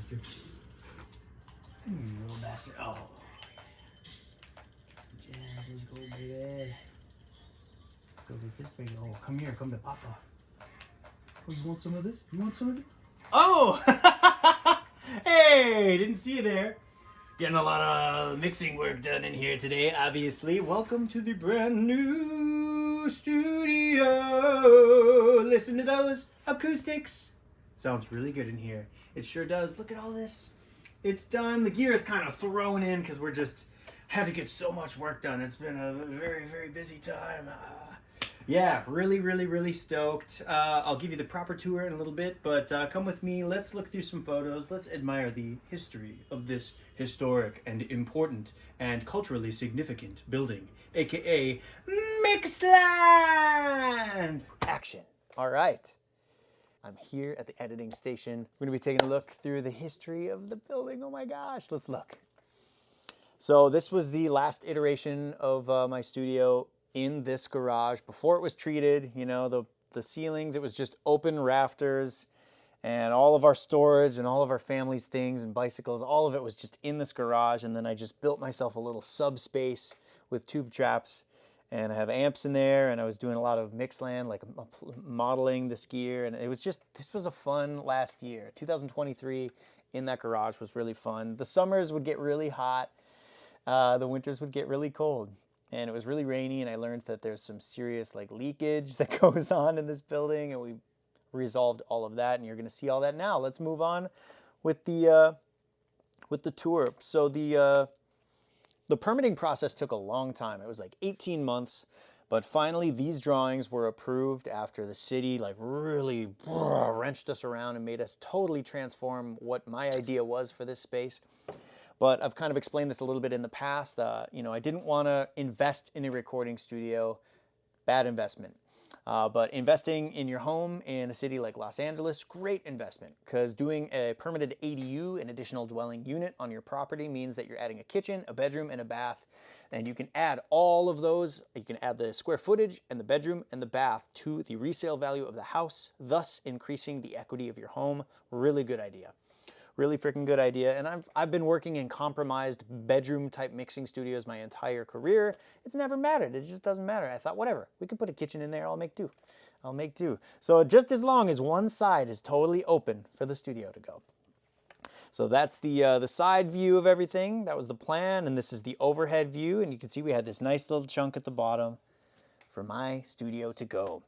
bastard. Come here, you little bastard. Oh. Jams, let's go, baby. Let's go get this baby. Oh, come here, come to Papa. Oh, you want some of this? You want some of this? Oh! Hey, didn't see you there. Getting a lot of mixing work done in here today, obviously. Welcome to the brand new studio. Listen to those acoustics. Sounds really good in here. It sure does. Look at all this. It's done. The gear is kind of thrown in because we're just had to get so much work done. It's been a very, very busy time. Yeah, really stoked. I'll give you the proper tour in a little bit, but come with me. Let's look through some photos. Let's admire the history of this historic and important and culturally significant building, aka Mixland. Action. All right. I'm here at the editing station. We're gonna be taking a look through the history of the building. Oh my gosh, let's look. So this was the last iteration of my studio in this garage before it was treated. You know, the ceilings, it was just open rafters, and all of our storage and all of our family's things and bicycles, all of it was just in this garage. And then I just built myself a little subspace with tube traps, and I have amps in there, and I was doing a lot of Mixland, like modeling this gear, and it was just, this was a fun last year. 2023 in that garage was really fun. The summers would get really hot, the winters would get really cold. And it was really rainy, and I learned that there's some serious like leakage that goes on in this building, and we resolved all of that, and you're going to see all that now. Let's move on with the tour. So the permitting process took a long time. It was like 18 months, but finally these drawings were approved after the city like really wrenched us around and made us totally transform what my idea was for this space. But I've kind of explained this a little bit in the past. You know, I didn't want to invest in a recording studio. Bad investment. But investing in your home in a city like Los Angeles, great investment. Because doing a permitted ADU, an additional dwelling unit on your property, means that you're adding a kitchen, a bedroom, and a bath. And you can add all of those. You can add the square footage and the bedroom and the bath to the resale value of the house, thus increasing the equity of your home. Really good idea. Really freaking good idea. And I've been working in compromised bedroom type mixing studios my entire career. It's never mattered. It just doesn't matter. I thought, whatever, we can put a kitchen in there. I'll make do. I'll make do. So just as long as one side is totally open for the studio to go. So that's the side view of everything. That was the plan. And this is the overhead view. And you can see we had this nice little chunk at the bottom for my studio to go.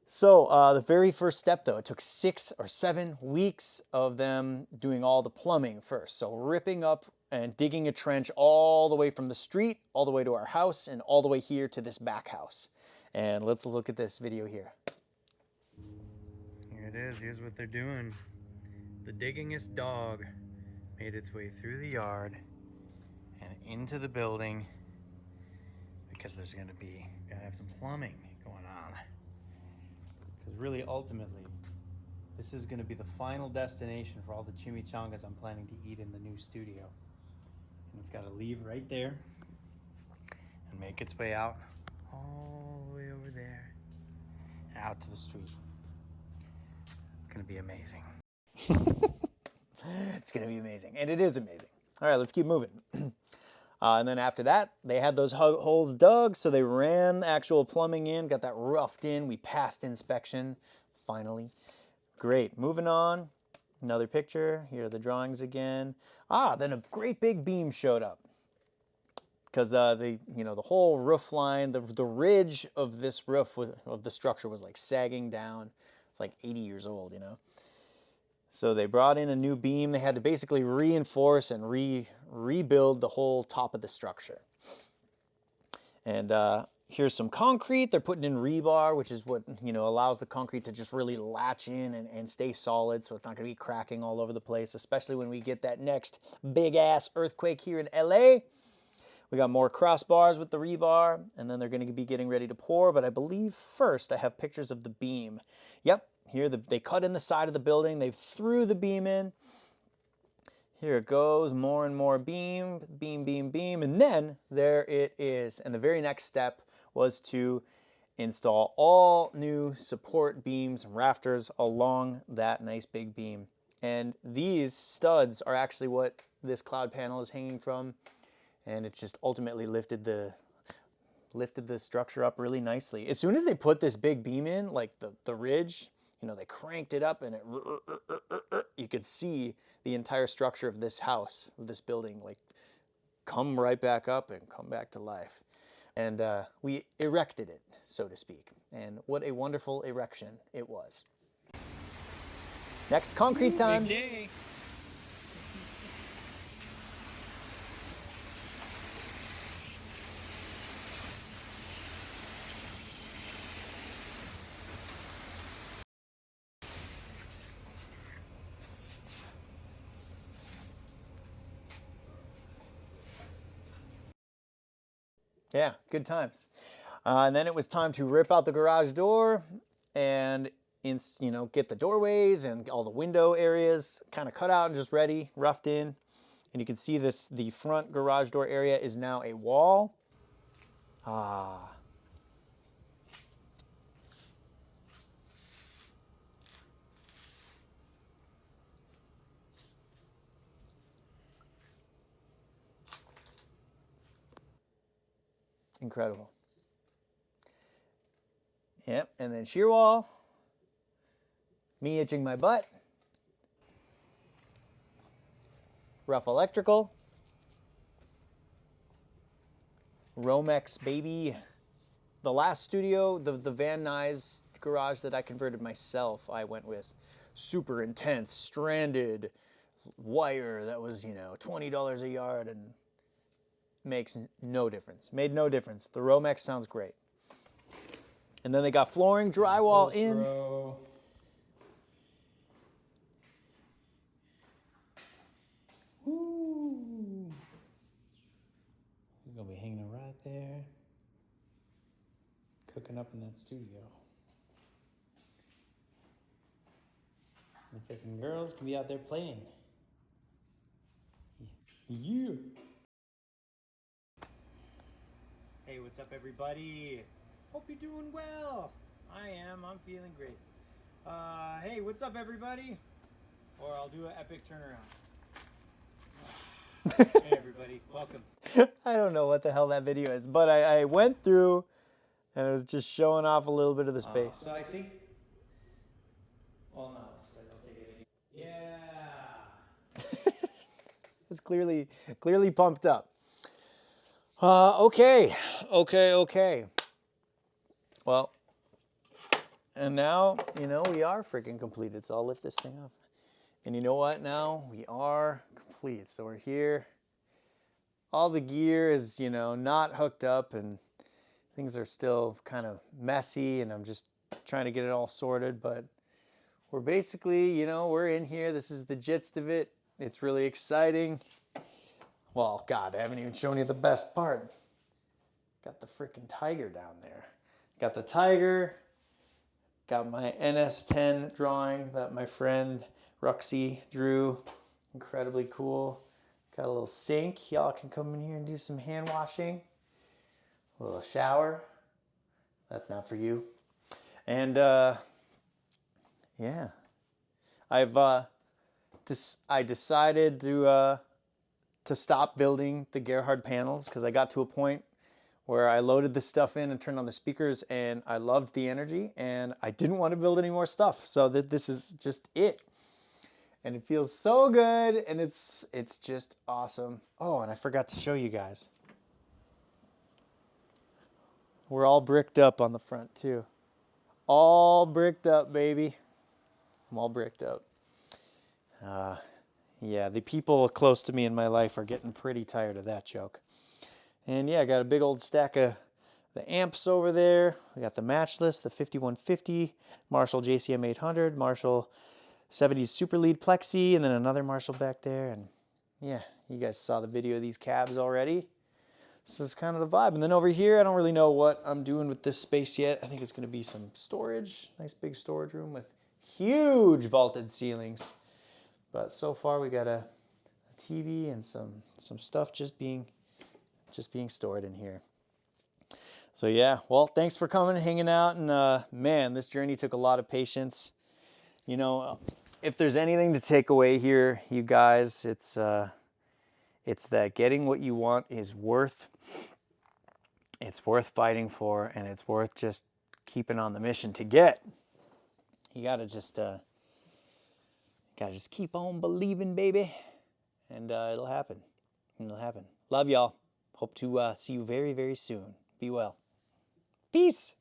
So the very first step, though, it took 6 or 7 weeks of them doing all the plumbing first. So ripping up and digging a trench all the way from the street, all the way to our house, and all the way here to this back house. And let's look at this video here. Here it is. Here's what they're doing. The diggingest dog made its way through the yard and into the building because there's going to be, gotta have some plumbing going on. Because really, ultimately, this is going to be the final destination for all the chimichangas I'm planning to eat in the new studio. And it's got to leave right there and make its way out all the way over there, out to the street. It's going to be amazing. It's going to be amazing. And it is amazing. All right, let's keep moving. And then after that, they had those holes dug, so they ran the actual plumbing in, got that roughed in. We passed inspection, finally. Great. Moving on. Another picture. Here are the drawings again. Then a great big beam showed up. Because the whole roof line, the ridge of this roof of the structure was like sagging down. It's like 80 years old, you know. So they brought in a new beam. They had to basically reinforce and rebuild the whole top of the structure. And here's some concrete. They're putting in rebar, which is what, allows the concrete to just really latch in and stay solid, so it's not going to be cracking all over the place, especially when we get that next big-ass earthquake here in LA. We got more crossbars with the rebar, and then they're going to be getting ready to pour, but I believe first I have pictures of the beam. Yep. Here, they cut in the side of the building. They threw the beam in. Here it goes, more and more beam, beam, beam, beam, and then there it is. And the very next step was to install all new support beams and rafters along that nice big beam. And these studs are actually what this cloud panel is hanging from. And it just ultimately lifted the structure up really nicely. As soon as they put this big beam in, like the ridge, you know, they cranked it up and you could see the entire structure of this house, of this building, like come right back up and come back to life. And we erected it, so to speak. And what a wonderful erection it was. Next, concrete time. Big day. Yeah, good times. And then it was time to rip out the garage door and get the doorways and all the window areas kind of cut out and just ready, roughed in. And you can see the front garage door area is now a wall. Ah. Incredible. Yep, and then shear wall. Me itching my butt. Rough electrical. Romex, baby. The last studio, the Van Nuys garage that I converted myself, I went with super intense, stranded wire that was, $20 a yard and makes no difference. Made no difference. The Romex sounds great. And then they got flooring, drywall in. Bro. Woo. We're gonna be hanging right there, cooking up in that studio. The freaking girls can be out there playing. Yeah. Hey, what's up, everybody? Hope you're doing well. I am. I'm feeling great. Hey, what's up, everybody? Or I'll do an epic turnaround. Hey, everybody. Welcome. I don't know what the hell that video is, but I went through and it was just showing off a little bit of the space. So I think. Well, no, I'll take it. Yeah. It's clearly pumped up. Okay. Well, and now, we are freaking completed. So I'll lift this thing up. And you know what? Now we are complete. So we're here. All the gear is, not hooked up and things are still kind of messy and I'm just trying to get it all sorted. But we're basically, we're in here. This is the gist of it. It's really exciting. Well, God, I haven't even shown you the best part. Got the freaking tiger down there. Got the tiger. Got my NS10 drawing that my friend Ruxy drew. Incredibly cool. Got a little sink. Y'all can come in here and do some hand washing. A little shower. That's not for you. And yeah, I decided to stop building the Gerhard panels because I got to a point where I loaded this stuff in and turned on the speakers and I loved the energy and I didn't want to build any more stuff. So this is just it. And it feels so good and it's just awesome. Oh, and I forgot to show you guys. We're all bricked up on the front too. All bricked up, baby. I'm all bricked up. Yeah, the people close to me in my life are getting pretty tired of that joke. And yeah, I got a big old stack of the amps over there. We got the matchless, the 5150, Marshall JCM 800, Marshall 70s Super Lead Plexi, and then another Marshall back there. And yeah, you guys saw the video of these cabs already. This is kind of the vibe. And then over here, I don't really know what I'm doing with this space yet. I think it's going to be some storage, nice big storage room with huge vaulted ceilings. But so far, we got a TV and some stuff just being stored in here. So yeah, well, thanks for coming and hanging out. And man, this journey took a lot of patience. if there's anything to take away here, you guys, it's that getting what you want is worth fighting for, and it's worth just keeping on the mission to get. You gotta just keep on believing, baby, and it'll happen. It'll happen. Love y'all. Hope to see you very, very soon. Be well. Peace.